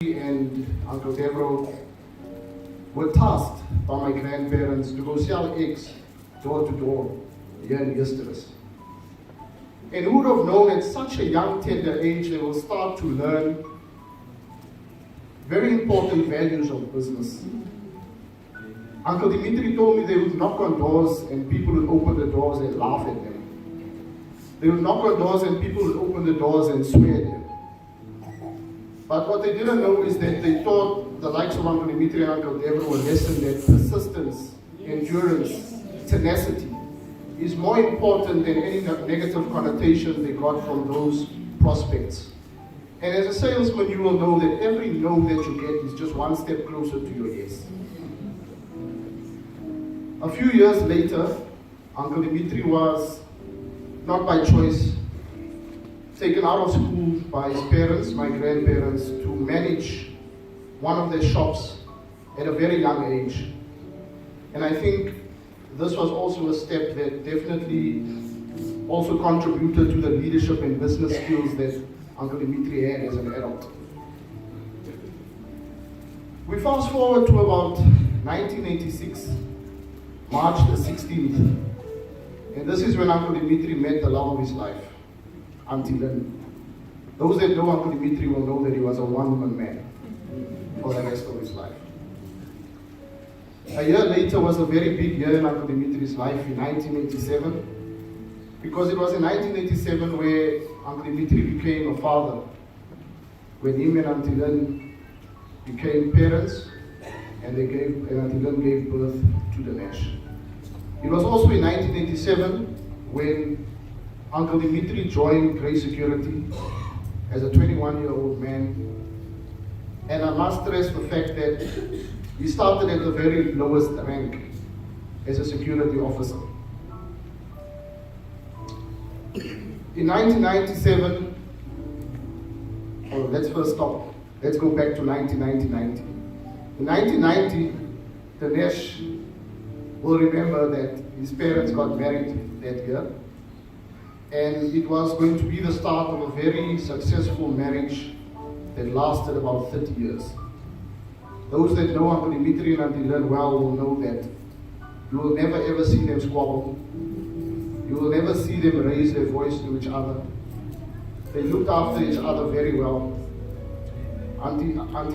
and Uncle Devin'S were tasked by my grandparents to go sell eggs door to door here in Easter's. And who would have known at such a young, tender age they will start to learn very important values of business. Uncle Dimitri told me they would knock on doors and people would open the doors and laugh at them. They would knock on doors and people would open the doors and swear at them. But what they didn't know is that they thought the likes of Uncle Dimitri and Uncle Devin'S were lesson that persistence, endurance, tenacity is more important than any negative connotation they got from those prospects. And as a salesman, you will know that every no that you get is just one step closer to your yes. A few years later, Uncle Dimitri was, not by choice, taken out of school by his parents, my grandparents, to manage one of their shops at a very young age. And I think this was also a step that definitely also contributed to the leadership and business skills that Uncle Dimitri had as an adult. We fast forward to about 1986, March the 16th. And this is when Uncle Dimitri met the love of his life, Auntie Lynn. Those that know Uncle Dimitri will know that he was a one-woman man for the rest of his life. A year later was a very big year in Uncle Dimitri's life in 1987, because it was in 1987 where Uncle Dimitri became a father, when him and Auntie Lynn became parents, and Auntie Lynn gave birth to Dinesh. It was also in 1987 when Uncle Dimitri joined Grace Security as a 21-year-old man. And I must stress the fact that he started at the very lowest rank as a security officer. In 1997, let's first stop. Let's go back to 1990. In 1990, Dinesh will remember that his parents got married that year. And it was going to be the start of a very successful marriage that lasted about 30 years. Those that know Uncle Dimitri and Auntie Lynn well will know that you will never ever see them squabble. You will never see them raise their voice to each other. They looked after each other very well. Auntie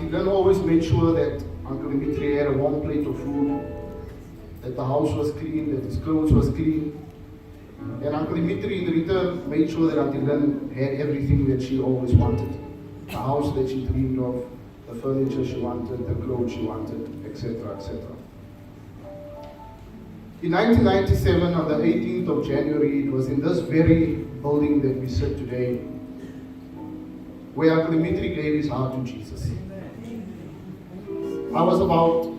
Lynn always made sure that Uncle Dimitri had a warm plate of food, that the house was clean, that his clothes was clean. And Uncle Dimitri in return made sure that Auntie Lynn had everything that she always wanted. The house that she dreamed of, the furniture she wanted, the clothes she wanted, etc., etc. In 1997, on the 18th of January, it was in this very building that we sit today, where Uncle Dimitri gave his heart to Jesus. I was about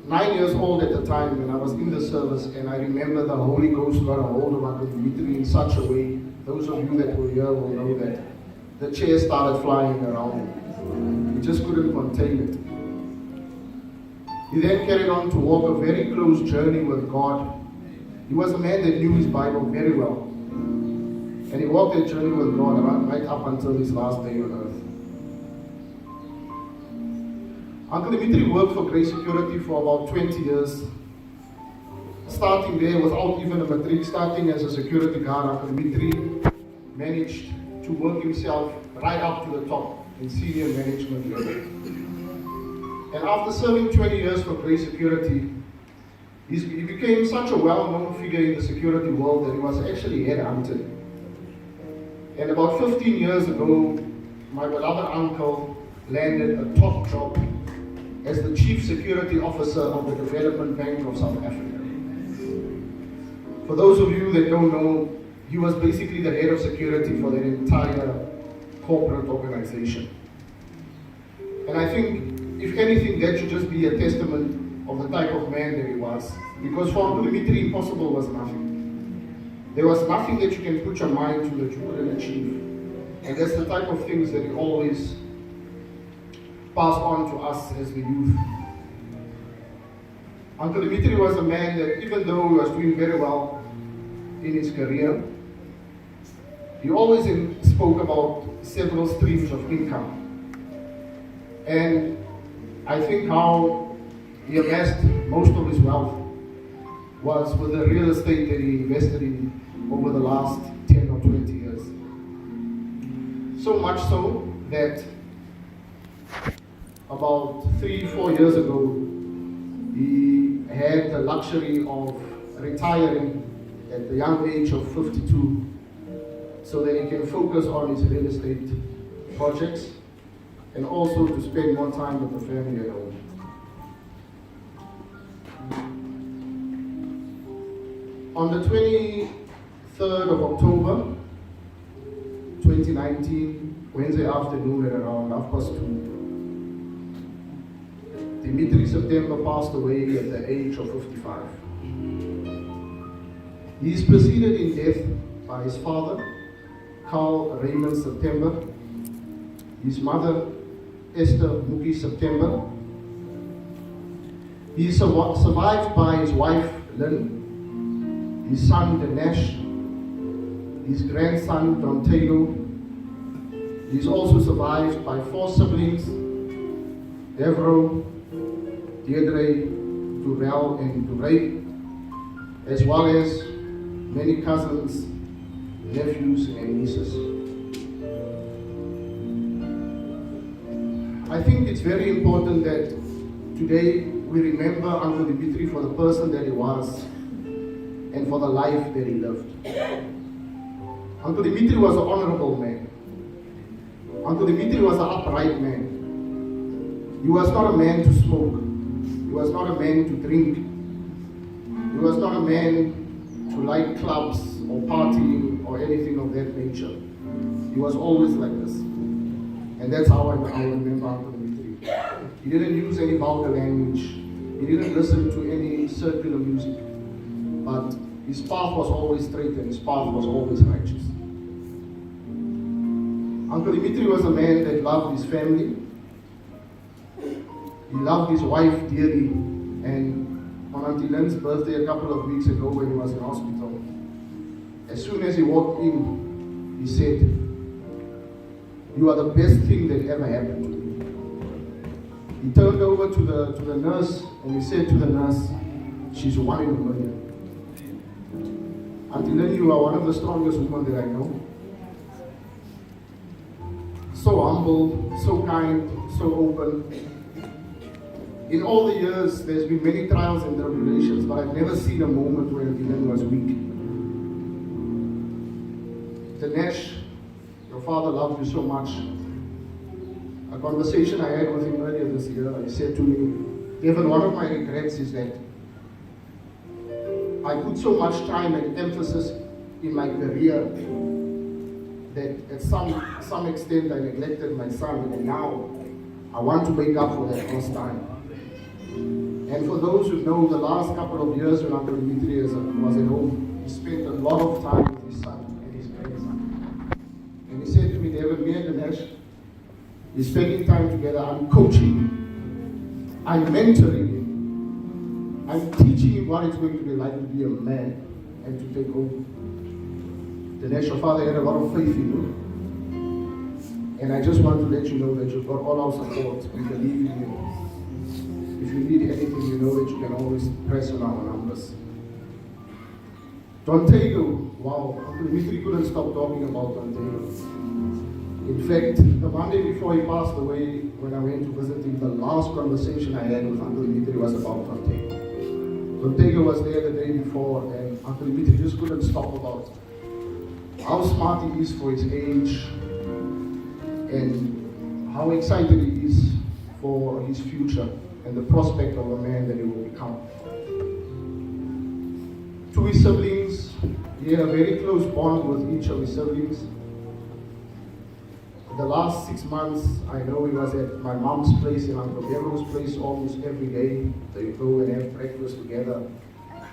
9 years old at the time when I was in the service, and I remember the Holy Ghost got a hold of Uncle Dimitri in such a way. Those of you that were here will know that the chair started flying around him. He just couldn't contain it. He then carried on to walk a very close journey with God. He was a man that knew his Bible very well. And he walked that journey with God right up until his last day on earth. Uncle Dimitri worked for Grace Security for about 20 years. Starting there without even a matric, starting as a security guard, Uncle Dimitri managed to work himself right up to the top in senior management level. And after serving 20 years for Grace Security, he became such a well-known figure in the security world that he was actually headhunted. And about 15 years ago, my beloved uncle landed a top job as the Chief Security Officer of the Development Bank of South Africa. For those of you that don't know, he was basically the head of security for the entire corporate organization. And I think, if anything, that should just be a testament of the type of man that he was. Because for Uncle Dimitri, impossible was nothing. There was nothing that you can put your mind to that you couldn't achieve. And that's the type of things that he always passed on to us as the youth. Uncle Dimitri was a man that, even though he was doing very well in his career, he always spoke about several streams of income. And I think how he amassed most of his wealth was with the real estate that he invested in over the last 10 or 20 years. So much so that about 3-4 years ago, he had the luxury of retiring at the young age of 52 so that he can focus on his real estate projects and also to spend more time with the family at home. On the 23rd of October, 2019, Wednesday afternoon at around 2:30, Dimitri September passed away at the age of 55. He is preceded in death by his father, Carl Raymond September, his mother, Esther Muki September. He is survived by his wife, Lynn, his son, Dinesh, his grandson, Don Taylor. He is also survived by 4 siblings, Devro, Deirdre, Durrell, and Duray, as well as many cousins, nephews, and nieces. I think it's very important that today we remember Uncle Dimitri for the person that he was and for the life that he lived. Uncle Dimitri was an honorable man. Uncle Dimitri was an upright man. He was not a man to smoke. He was not a man to drink. He was not a man to like clubs or partying or anything of that nature. He was always like this. And that's how I remember Uncle Dimitri. He didn't use any vulgar language. He didn't listen to any circular music. But his path was always straight and his path was always righteous. Uncle Dimitri was a man that loved his family. He loved his wife dearly. And on Auntie Lynn's birthday a couple of weeks ago when he was in hospital, as soon as he walked in, he said, "You are the best thing that ever happened to me." He turned over to the nurse and he said to the nurse, "She's 1 in a million." Auntie Lynn, you are one of the strongest women that I know. So humble, so kind, so open. In all the years, there's been many trials and tribulations, but I've never seen a moment where Auntie Lynn was weak. Dinesh, your father loved you so much. A conversation I had with him earlier this year, he said to me, "Devin, one of my regrets is that I put so much time and emphasis in my career that at some extent I neglected my son, and now I want to make up for that lost time." And for those who know, the last couple of years when Uncle Dimitri was at home, he spent a lot of time with his son and his grandson. And he said to me, "David, me and Dinesh, we're spending time together. I'm coaching him. I'm mentoring him. I'm teaching him what it's going to be like to be a man and to take over." Dinesh, your father had a lot of faith in you. And I just want to let you know that you've got all our support. We believe in you. If you need anything, you know that you can always press on our numbers. Don Taylor, wow, Uncle Dimitri couldn't stop talking about Don Taylor. In fact, the Monday before he passed away, when I went to visit him, the last conversation I had with Uncle Dimitri was about Don Taylor. Don Taylor was there the day before, and Uncle Dimitri just couldn't stop about how smart he is for his age and how excited he is for his future and the prospect of a man that he will become. To his siblings, he had a very close bond with each of his siblings. The last 6 months, I know he was at my mom's place and Uncle Devin'S place almost every day. They go and have breakfast together.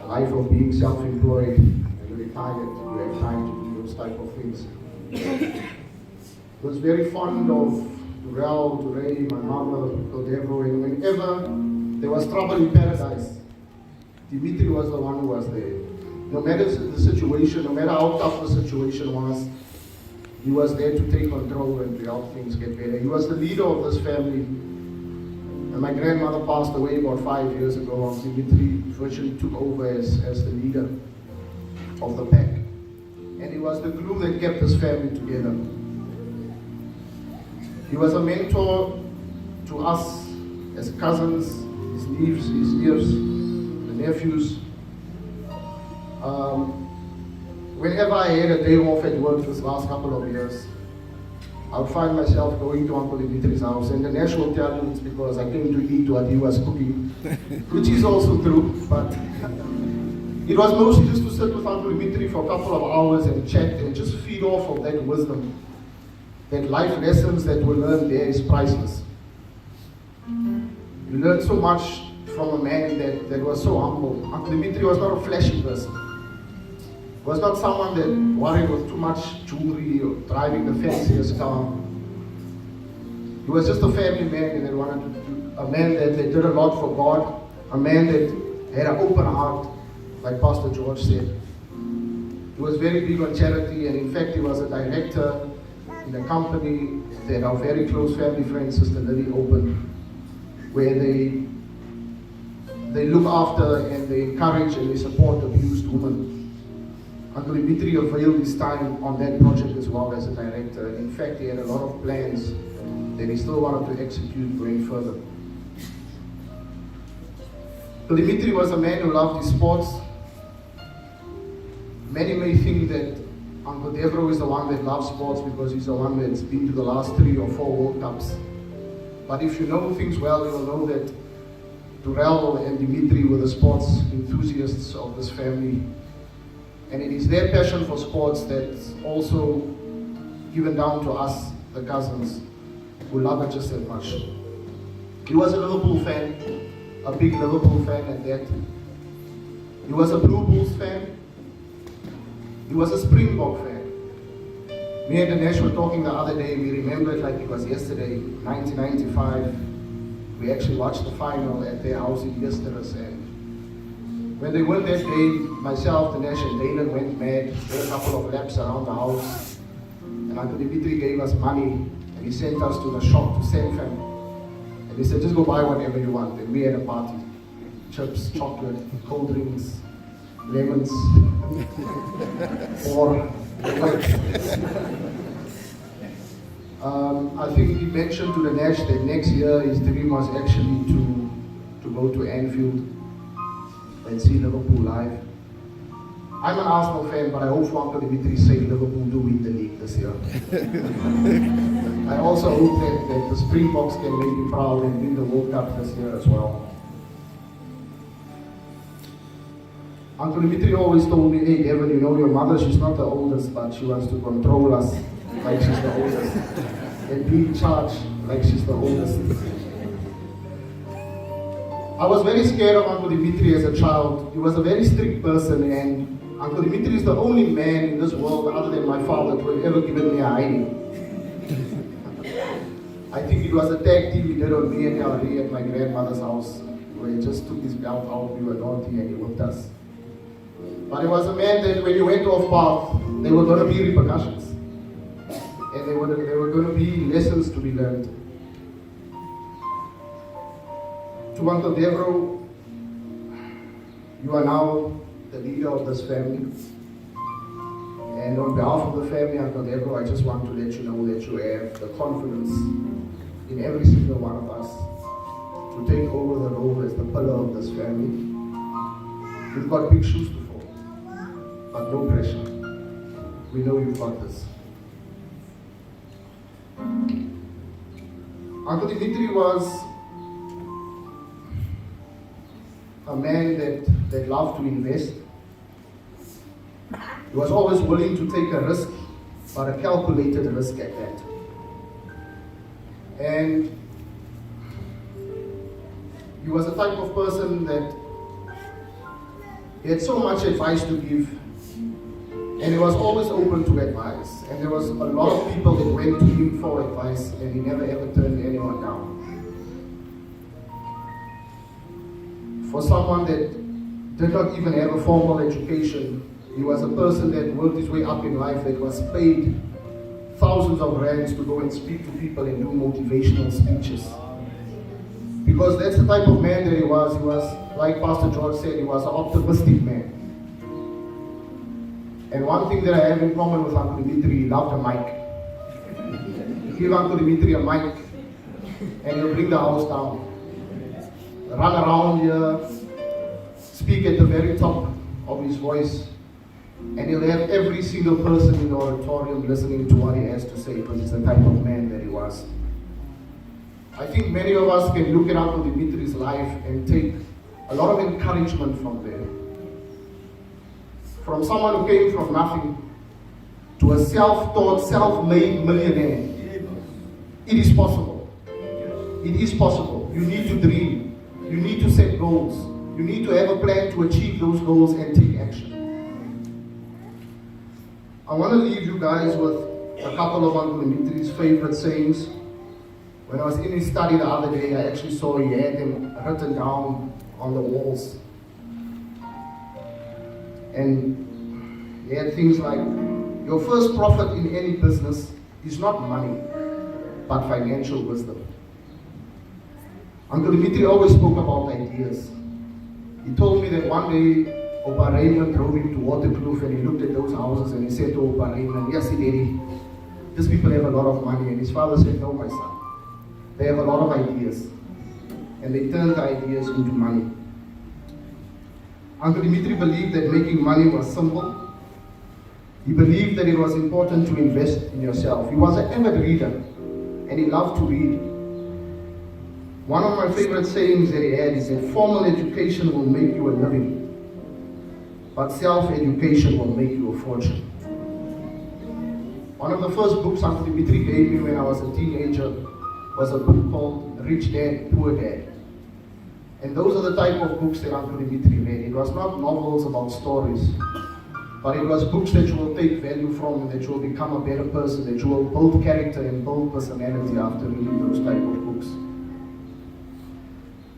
The life of being self-employed and retired, you have time to do those type of things. He was very fond of Durrell, Duray, my mother, Uncle Devro, and whenever there was trouble in paradise, Dimitri was the one who was there. No matter the situation, no matter how tough the situation was, he was there to take control and to help things get better. He was the leader of this family, And my grandmother passed away about 5 years ago. Dimitri virtually took over as the leader of the pack. And he was the glue that kept this family together. He was a mentor to us as cousins, his nieces, the nephews. Whenever I had a day off at work this last couple of years, I would find myself going to Uncle Dimitri's house, and the Nash will tell you it's because I came to eat what he was cooking, which is also true, but it was mostly just to sit with Uncle Dimitri for a couple of hours and chat and just feed off of that wisdom. That life lessons that were learned there is priceless. You learn so much from a man that was so humble. Uncle Dimitri was not a flashy person. He was not someone that worried with too much jewelry or driving the fanciest car. He was just a family man and a man that did a lot for God, a man that had an open heart, like Pastor George said. He was very big on charity, and in fact he was a director in a company that our very close family friend, Sister Lily, opened, where they look after and they encourage and they support abused women. Uncle Dimitri availed his time on that project as well as a director. In fact, he had a lot of plans that he still wanted to execute going further. Uncle Dimitri was a man who loved his sports. Many may think that Uncle Devro is the one that loves sports because he's the one that's been to the last 3 or 4 World Cups. But if you know things well, you'll know that Durrell and Dimitri were the sports enthusiasts of this family. And it is their passion for sports that's also given down to us, the cousins, who love it just as much. He was a Liverpool fan, a big Liverpool fan at that. He was a Blue Bulls fan. He was a Springbok fan. Me and Dinesh were talking the other day, we remember it like it was yesterday, 1995. We actually watched the final at their house in Yesterdays, and when they won that game, myself, Dinesh and Dalen went mad, did a couple of laps around the house, and Uncle Dimitri gave us money, and he sent us to the shop to Sanfam. And he said, just go buy whatever you want, and we had a party. Chips, chocolate, cold drinks, lemons, or I think he mentioned to the Nash that next year his dream was actually to go to Anfield and see Liverpool live. I'm an Arsenal fan, but I hope for Uncle Dimitri sake Liverpool do win the league this year. I also hope that the Springboks can make him proud and win the World Cup this year as well. Uncle Dimitri always told me, hey Devin, you know your mother, she's not the oldest, but she wants to control us like she's the oldest. And be in charge like she's the oldest. I was very scared of Uncle Dimitri as a child. He was a very strict person, and Uncle Dimitri is the only man in this world other than my father to have ever given me a hiding. I think it was a tag team he did on me and Elrie at my grandmother's house, where he just took his belt out, we were naughty, and he whipped us. But he was a man that when you went off path, there were going to be repercussions. And there were going to be lessons to be learned. To Uncle Devro, you are now the leader of this family. And on behalf of the family, Uncle Devro, I just want to let you know that you have the confidence in every single one of us to take over the role as the pillar of this family. You've got big shoes to fill, but no pressure. We know you've got this. Uncle Dimitri was a man that loved to invest. He was always willing to take a risk, but a calculated risk at that. And he was the type of person that he had so much advice to give, and he was always open to advice. And there was a lot of people that went to him for advice, and he never ever turned anyone down. For someone that did not even have a formal education, he was a person that worked his way up in life, that was paid thousands of rands to go and speak to people and do motivational speeches. Because Because that's the type of man that he was. He was, like Pastor George said, he was an optimistic man. And one thing that I have in common with Uncle Dimitri, he loved a mic. Give Uncle Dimitri a mic and he'll bring the house down. Run around here, speak at the very top of his voice, and he'll have every single person in the auditorium listening to what he has to say, because it's the type of man that he was. I think many of us can look at Uncle Dimitri's life and take a lot of encouragement from there. From someone who came from nothing to a self-taught, self-made millionaire. It is possible. It is possible. You need to dream. You need to set goals. You need to have a plan to achieve those goals and take action. I want to leave you guys with a couple of Uncle Dimitri's favorite sayings. When I was in his study the other day, I actually saw he had them written down on the walls. And he had things like, your first profit in any business is not money, but financial wisdom. Uncle Dimitri always spoke about ideas. He told me that one day, Opa Raymond drove him to Waterkloof and he looked at those houses and he said to Opa Raymond, yes, Daddy, these people have a lot of money. And his father said, no, my son. They have a lot of ideas. And they turned the ideas into money. Uncle Dimitri believed that making money was simple. He believed that it was important to invest in yourself. He was an avid reader and he loved to read. One of my favorite sayings that he had is that formal education will make you a living, but self-education will make you a fortune. One of the first books Uncle Dimitri gave me when I was a teenager was a book called Rich Dad, Poor Dad. And those are the type of books that Uncle Dimitri read. It was not novels about stories, but it was books that you will take value from and that you will become a better person, that you will build character and build personality after reading those type of books.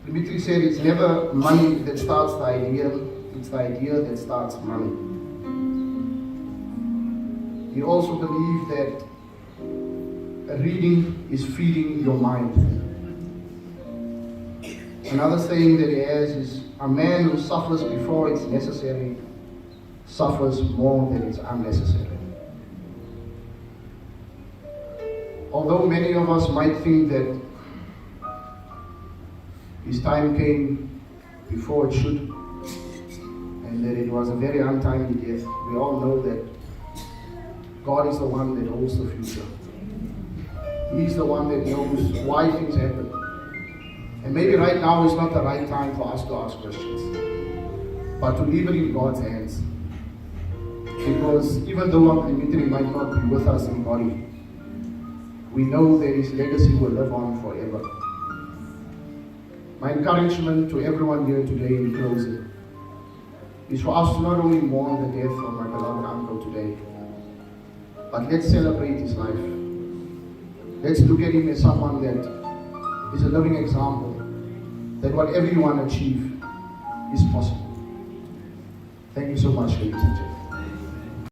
Dimitri said it's never money that starts the idea, it's the idea that starts money. He also believed that reading is feeding your mind. Another saying that he has is, a man who suffers before it's necessary suffers more than it's unnecessary. Although many of us might think that his time came before it should, and that it was a very untimely death, we all know that God is the one that holds the future. He's the one that knows why things happen. And maybe right now is not the right time for us to ask questions, but to leave it in God's hands. Because even though Uncle Dimitri might not be with us in body, we know that his legacy will live on forever. My encouragement to everyone here today in closing is for us to not only mourn the death of my beloved uncle today, but let's celebrate his life. Let's look at him as someone that is a living example that whatever you want to achieve is possible. Thank you so much, ladies and gentlemen.